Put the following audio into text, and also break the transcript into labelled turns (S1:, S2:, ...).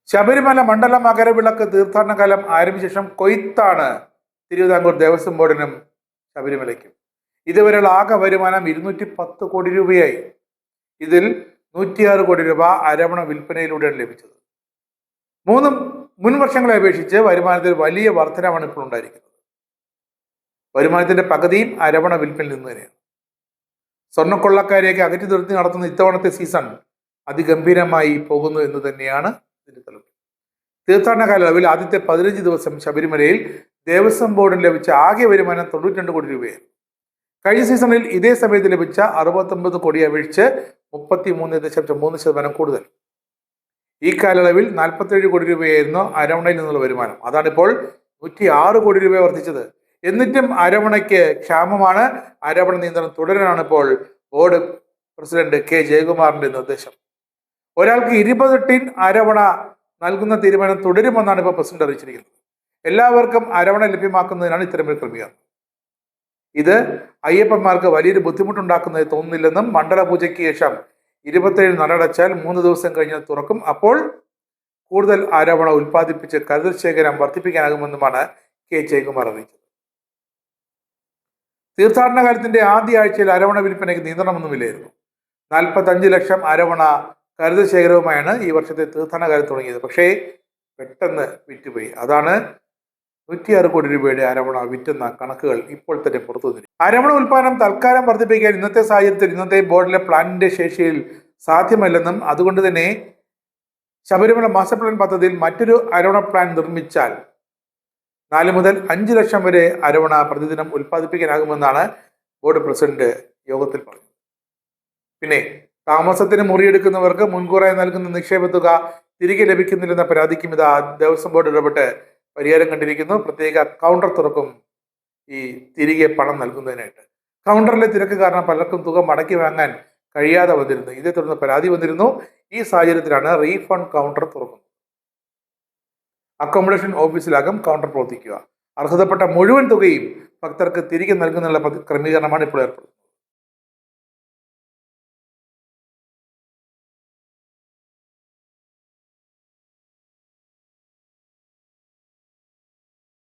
S1: ശബരിമല മണ്ഡല മകരവിളക്ക് തീർത്ഥാടനകാലം ആരംഭിച്ച ശേഷം കൊയ്ത്താണ് തിരുവിതാംകൂർ ദേവസ്വം ബോർഡിനും ശബരിമലയ്ക്കും. ഇതുവരെയുള്ള ആകെ വരുമാനം 210 കോടി രൂപയായി. ഇതിൽ 106 കോടി രൂപ അരവണ വിൽപ്പനയിലൂടെയാണ് ലഭിച്ചത്. മുൻ വർഷങ്ങളെ അപേക്ഷിച്ച് വരുമാനത്തിൽ വലിയ വർധനമാണ് ഇപ്പോൾ ഉണ്ടായിരിക്കുന്നത്. വരുമാനത്തിന്റെ പകുതിയും അരവണ വിൽപ്പനയിൽ നിന്ന് തന്നെയാണ്. സ്വർണ്ണക്കൊള്ളക്കാരെയൊക്കെ അകറ്റി നിർത്തി നടത്തുന്ന ഇത്തവണത്തെ സീസൺ അതിഗംഭീരമായി പോകുന്നു എന്ന് തന്നെയാണ് ഇതിന്റെ തെളിവ്. തീർത്ഥാടന കാലയളവിൽ ആദ്യത്തെ 15 ദിവസം ശബരിമലയിൽ ദേവസ്വം ബോർഡിന് ലഭിച്ച ആകെ വരുമാനം 92 കോടി രൂപയായിരുന്നു. കഴിഞ്ഞ സീസണിൽ ഇതേ സമയത്ത് ലഭിച്ച 69 കോടി അപേക്ഷിച്ച് 33.3% കൂടുതൽ. ഈ കാലയളവിൽ 47 കോടി രൂപയായിരുന്നു അരവണയിൽ നിന്നുള്ള വരുമാനം. അതാണിപ്പോൾ 106 കോടി രൂപ വർദ്ധിച്ചത്. എന്നിട്ടും അരവണയ്ക്ക് ക്ഷാമമാണ്. അരവണ നിയന്ത്രണം തുടരാനാണ് ഇപ്പോൾ ബോർഡ് പ്രസിഡന്റ് കെ ജയകുമാറിന്റെ നിർദ്ദേശം. ഒരാൾക്ക് 20 ടിൻ അരവണ നൽകുന്ന തീരുമാനം തുടരുമെന്നാണ് ഇപ്പോൾ പ്രസിഡന്റ് അറിയിച്ചിരിക്കുന്നത്. എല്ലാവർക്കും അരവണ ലഭ്യമാക്കുന്നതിനാണ് ഇത്തരമൊരു ക്രമീകരണം. ഇത് അയ്യപ്പന്മാർക്ക് വലിയൊരു ബുദ്ധിമുട്ടുണ്ടാക്കുന്നതായി തോന്നുന്നില്ലെന്നും മണ്ഡല പൂജയ്ക്ക് ശേഷം 27 നടടച്ചാൽ 3 ദിവസം കഴിഞ്ഞ് തുറക്കും. അപ്പോൾ കൂടുതൽ അരവണ ഉൽപ്പാദിപ്പിച്ച് കരുതൽ ശേഖരം വർദ്ധിപ്പിക്കാനാകുമെന്നുമാണ് കെ ജയകുമാർ അറിയിച്ചത്. തീർത്ഥാടന കാലത്തിന്റെ ആദ്യ ആഴ്ചയിൽ അരവണ വിൽപ്പനയ്ക്ക് നിയന്ത്രണമൊന്നുമില്ലായിരുന്നു. 45 ലക്ഷം അരവണ കരുതൽ ശേഖരവുമായാണ് ഈ വർഷത്തെ തീർത്ഥാടന കാലം തുടങ്ങിയത്. പക്ഷേ പെട്ടെന്ന് വിറ്റുപോയി. അതാണ് 106 കോടി രൂപയുടെ അരവണ വിറ്റെന്ന കണക്കുകൾ ഇപ്പോൾ തന്നെ പുറത്തു വന്നിരിക്കും. അരവണ ഉൽപ്പാദനം തൽക്കാലം വർദ്ധിപ്പിക്കാൻ ഇന്നത്തെ സാഹചര്യത്തിൽ ഇന്നത്തെ ബോർഡിലെ പ്ലാനിന്റെ ശേഷിയിൽ സാധ്യമല്ലെന്നും അതുകൊണ്ട് തന്നെ ശബരിമല മാസ്റ്റർ പ്ലാൻ പദ്ധതിയിൽ മറ്റൊരു അരവണ പ്ലാൻ നിർമ്മിച്ചാൽ 4 മുതൽ 5 ലക്ഷം വരെ അരവണ പ്രതിദിനം ഉൽപ്പാദിപ്പിക്കാനാകുമെന്നാണ് ബോർഡ് പ്രസിഡന്റ് യോഗത്തിൽ പറഞ്ഞത്. പിന്നെ താമസത്തിന് മുറിയെടുക്കുന്നവർക്ക് മുൻകൂറായി നൽകുന്ന നിക്ഷേപ തുക തിരികെ ലഭിക്കുന്നില്ലെന്ന പരാതിക്കും ഇതാ ദേവസ്വം ബോർഡ് ഇടപെട്ട് പരിഹാരം കണ്ടിരിക്കുന്നു. പ്രത്യേക കൗണ്ടർ തുറക്കും ഈ തിരികെ പണം നൽകുന്നതിനായിട്ട്. കൗണ്ടറിലെ തിരക്ക് കാരണം പലർക്കും തുക മടക്കി വാങ്ങാൻ കഴിയാതെ വന്നിരുന്നു. ഇതേ തുടർന്ന് പരാതി വന്നിരുന്നു. ഈ സാഹചര്യത്തിലാണ് റീഫണ്ട് കൗണ്ടർ തുറക്കുന്നത്. അക്കോമഡേഷൻ ഓഫീസിലാകും കൗണ്ടർ പ്രവർത്തിക്കുക. അർഹതപ്പെട്ട മുഴുവൻ തുകയും ഭക്തർക്ക് തിരികെ നൽകുന്നുള്ള ക്രമീകരണമാണ് ഇപ്പോൾ ഏർപ്പെടുന്നത്.